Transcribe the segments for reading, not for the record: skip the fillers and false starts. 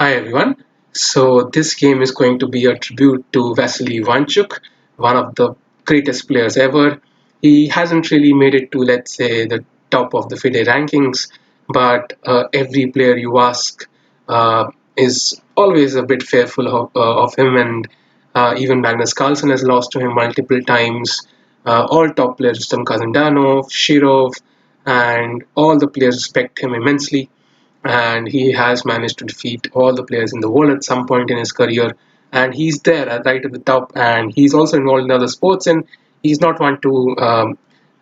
Hi everyone. So this game is going to be a tribute to Vasily Ivanchuk, one of the greatest players ever. He hasn't really made it to, let's say, the top of the FIDE rankings, but every player you ask is always a bit fearful of him, and even Magnus Carlsen has lost to him multiple times. All top players, Rustam Kazandanov, Shirov, and all the players respect him immensely, and he has managed to defeat all the players in the world at some point in his career, and he's there right at the top, and he's also involved in other sports, and he's not one to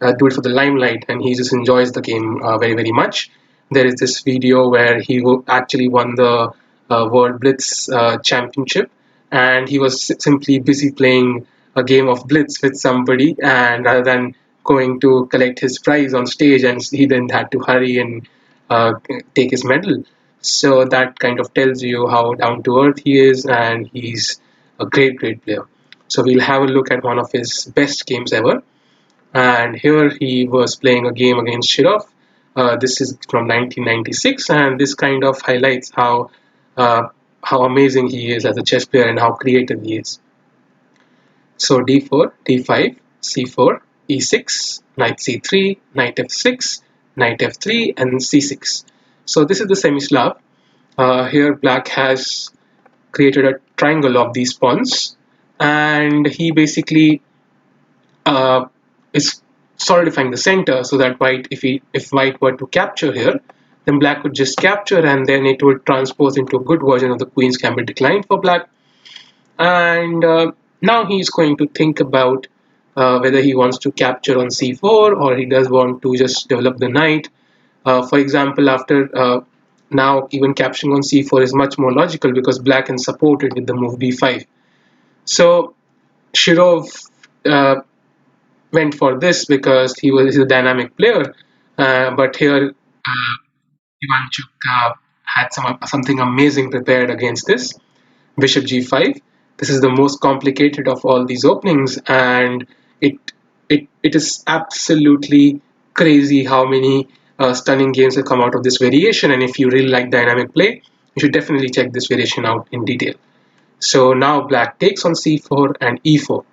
do it for the limelight, and he just enjoys the game very, very much. There is this video where he actually won the World Blitz Championship, and he was simply busy playing a game of Blitz with somebody, and rather than going to collect his prize on stage, and he then had to hurry and uh, take his medal. So that kind of tells you how down to earth he is, and he's a great, great player. So we'll have a look at one of his best games ever. And here he was playing a game against Shirov. This is from 1996, and this kind of highlights uh, how amazing he is as a chess player and how creative he is. So d4, d5, c4, e6, knight c3, knight f6, knight f3, and c6. So this is the semi-Slav. Here black has created a triangle of these pawns, and he basically is solidifying the center so that if white were to capture here, then black would just capture, and then it would transpose into a good version of the queen's gambit decline for black. And now he's going to think about whether he wants to capture on c4 or he does want to just develop the knight. For example, after now even capturing on c4 is much more logical because black can support it with the move b5. So Shirov uh, went for this because he's a dynamic player, but here Ivanchuk had something amazing prepared against this. Bishop g5. This is the most complicated of all these openings, and it it is absolutely crazy how many stunning games have come out of this variation. And if you really like dynamic play, you should definitely check this variation out in detail. So now black takes on c4 and e4.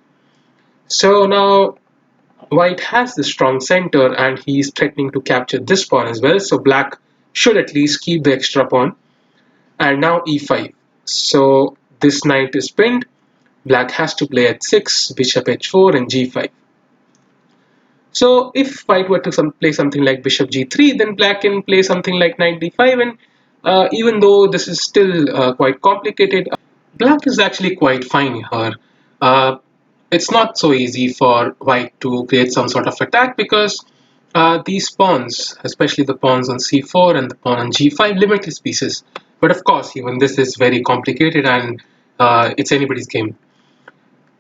So now white has the strong center, and he's threatening to capture this pawn as well. So black should at least keep the extra pawn. And now e5. So this knight is pinned. Black has to play h6, bishop h4, and g5. So if white were to play something like bishop g3, then black can play something like knight d5. And even though this is still quite complicated, black is actually quite fine here. Uh, it's not so easy for white to create some sort of attack because these pawns, especially the pawns on c4 and the pawn on g5, limitless pieces. But of course, even this is very complicated, and it's anybody's game.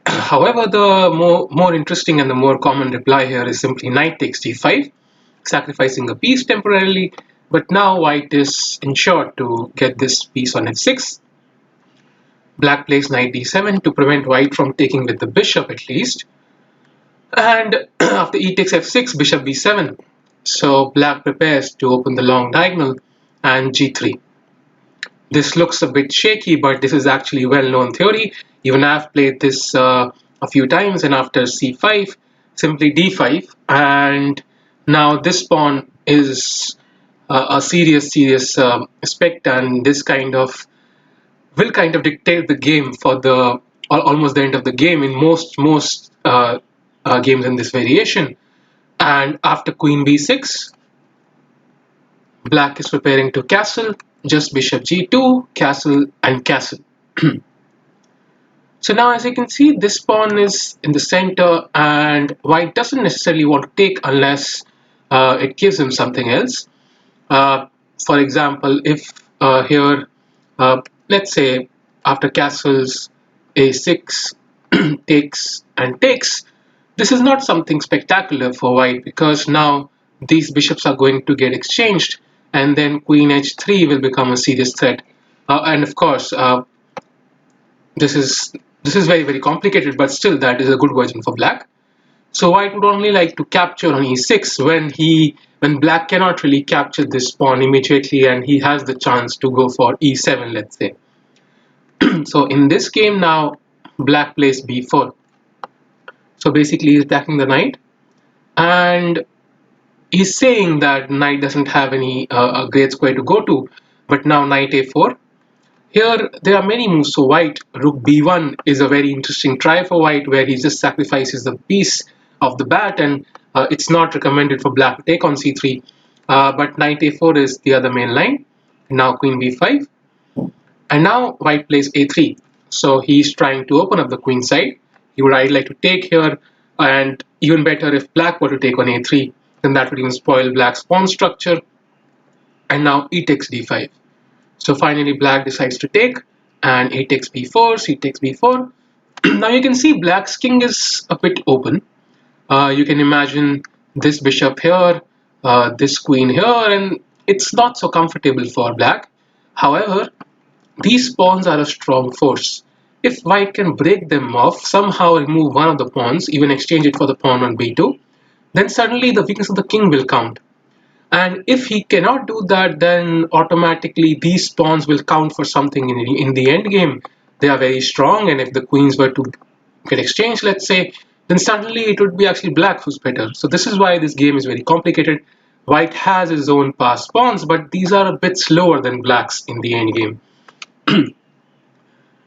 However, the more interesting and the more common reply here is simply knight takes d5, sacrificing a piece temporarily. But now white is ensured to get this piece on f6. Black plays knight d7 to prevent white from taking with the bishop at least. And after e takes f6, bishop b7. So black prepares to open the long diagonal and g3. This looks a bit shaky, but this is actually well-known theory. Even I've played this a few times, and after c5, simply d5, and now this pawn is a serious aspect, and this kind of will kind of dictate the game for the almost the end of the game in most games in this variation. And after queen b6, black is preparing to castle, just bishop g2, castle, and castle. So now as you can see, this pawn is in the center, and white doesn't necessarily want to take unless it gives him something else. Uh, for example, if here, let's say after castles a6 takes and takes, this is not something spectacular for white because now these bishops are going to get exchanged, and then queen h3 will become a serious threat. And of course, this is this is very, very complicated, but still that is a good version for black. So white would only like to capture on e6 when black cannot really capture this pawn immediately and he has the chance to go for e7, let's say. So in this game now, black plays b4. So basically he's attacking the knight, and he's saying that knight doesn't have any a great square to go to, but now knight a4. Here there are many moves. So white rook b1 is a very interesting try for white, where he just sacrifices the piece of the bat, and it's not recommended for black to take on c3. But knight a4 is the other main line. Now queen b5, and now white plays a3. So he's trying to open up the queen side. He would either like to take here, and even better if black were to take on a3, then that would even spoil black's pawn structure. And now e takes d5. So finally black decides to take, and a takes b4, c takes b4. Now you can see black's king is a bit open. You can imagine this bishop here, this queen here, and it's not so comfortable for black. However, these pawns are a strong force. If white can break them off, somehow remove one of the pawns, even exchange it for the pawn on b2, then suddenly the weakness of the king will count. And if he cannot do that, then automatically these pawns will count for something in the end game. They are very strong, and if the queens were to get exchanged, let's say, then suddenly it would be actually black who's better. So this is why this game is very complicated. White has his own passed pawns, but these are a bit slower than black's in the end game.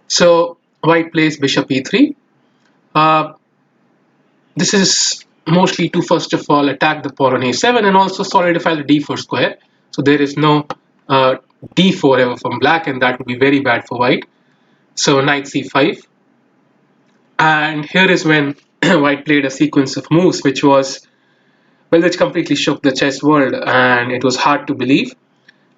So white plays bishop e3. Uh, this is mostly to first of all attack the pawn on a7 and also solidify the d4 square. So there is no d4 ever from black, and that would be very bad for white. So knight c5. And here is when white played a sequence of moves which was, well, which completely shook the chess world, and it was hard to believe.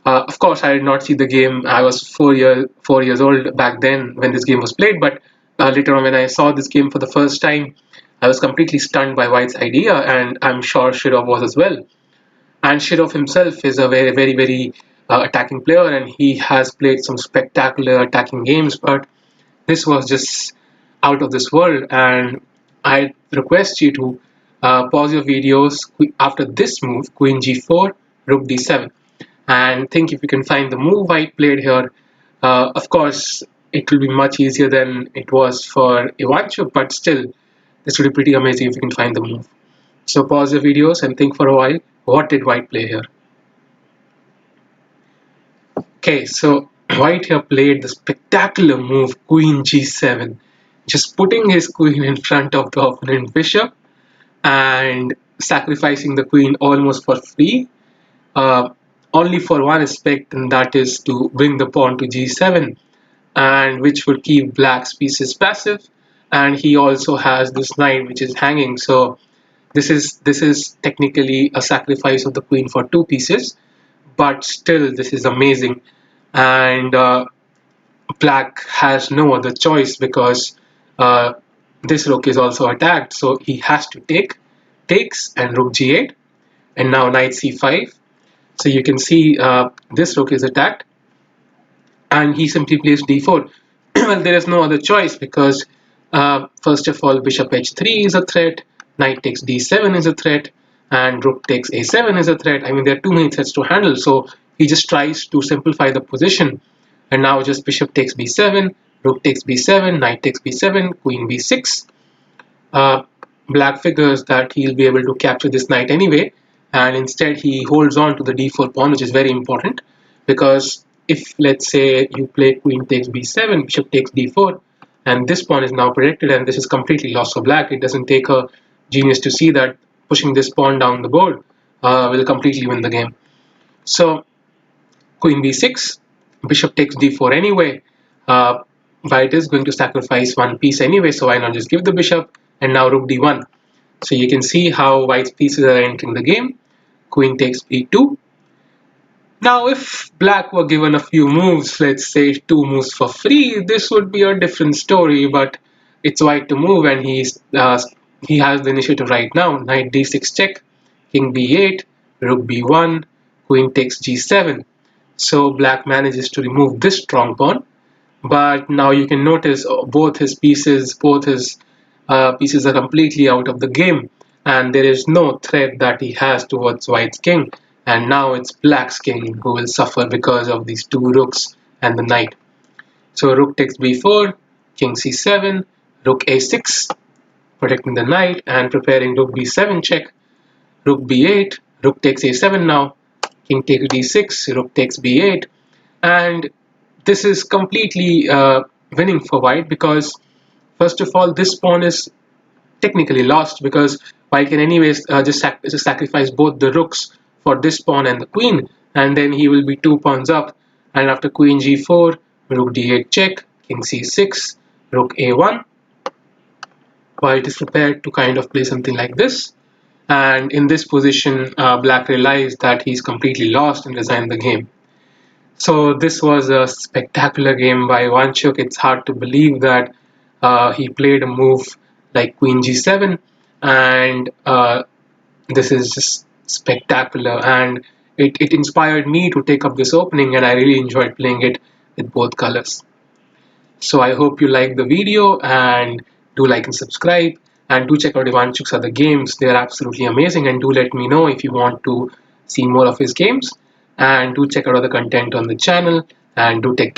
Of course, I did not see the game. I was 4 years old back then when this game was played. But later on, when I saw this game for the first time, I was completely stunned by White's idea, and I'm sure Shirov was as well. And Shirov himself is a very, very, very attacking player, and he has played some spectacular attacking games. But this was just out of this world, and I request you to pause your videos after this move, Queen G4, Rook D7, and think if you can find the move White played here. Of course, it will be much easier than it was for Ivanchuk, but still, this would be pretty amazing if you can find the move. So pause your videos and think for a while, what did White play here? Okay, so White here played the spectacular move Queen G7, just putting his queen in front of the opponent bishop and sacrificing the queen almost for free, uh, only for one aspect, and that is to bring the pawn to G7, and which would keep black's pieces passive. And he also has this knight which is hanging, so this is technically a sacrifice of the queen for two pieces, but still this is amazing. And black has no other choice because uh, this rook is also attacked, so he has to takes, and rook g8, and now knight c5. So you can see this rook is attacked, and he simply plays d4. Well, there is no other choice because first of all, bishop h3 is a threat, knight takes d7 is a threat, and rook takes a7 is a threat. I mean, there are too many threats to handle, so he just tries to simplify the position. And now just bishop takes b7, rook takes b7, knight takes b7, queen b6. Uh, Black figures that he'll be able to capture this knight anyway, and instead he holds on to the d4 pawn, which is very important, because if, let's say, you play queen takes b7, bishop takes d4, and this pawn is now protected, and this is completely lost for black. It doesn't take a genius to see that pushing this pawn down the board will completely win the game. So queen b6, bishop takes d4 anyway. White is going to sacrifice one piece anyway, so why not just give the bishop? And now rook d1. So you can see how white's pieces are entering the game. Queen takes b2. Now if black were given a few moves, let's say two moves for free, this would be a different story, but it's white to move, and he has the initiative right now. Knight d6 check, king b8, rook b1, queen takes g7. So black manages to remove this strong pawn, but now you can notice both his pieces are completely out of the game, and there is no threat that he has towards white's king, and now it's black's king who will suffer because of these two rooks and the knight. So rook takes b4, king c7, rook a6, protecting the knight and preparing rook b7 check, rook b8, rook takes a7 now, king takes d6, rook takes b8, and this is completely winning for white because first of all this pawn is technically lost because white can anyways just sacrifice both the rooks for this pawn and the queen, and then he will be 2 pawns up, and after queen g4, rook d8 check, king c6, rook a1, white is prepared to kind of play something like this, and in this position black realized that he's completely lost and resigned the game. So this was a spectacular game by Ivanchuk. It's hard to believe that he played a move like Queen G7, and this is just spectacular. And it inspired me to take up this opening, and I really enjoyed playing it with both colors. So I hope you like the video, and do like and subscribe, and do check out Ivanchuk's other games. They are absolutely amazing, and do let me know if you want to see more of his games, and do check out other content on the channel, and do take care.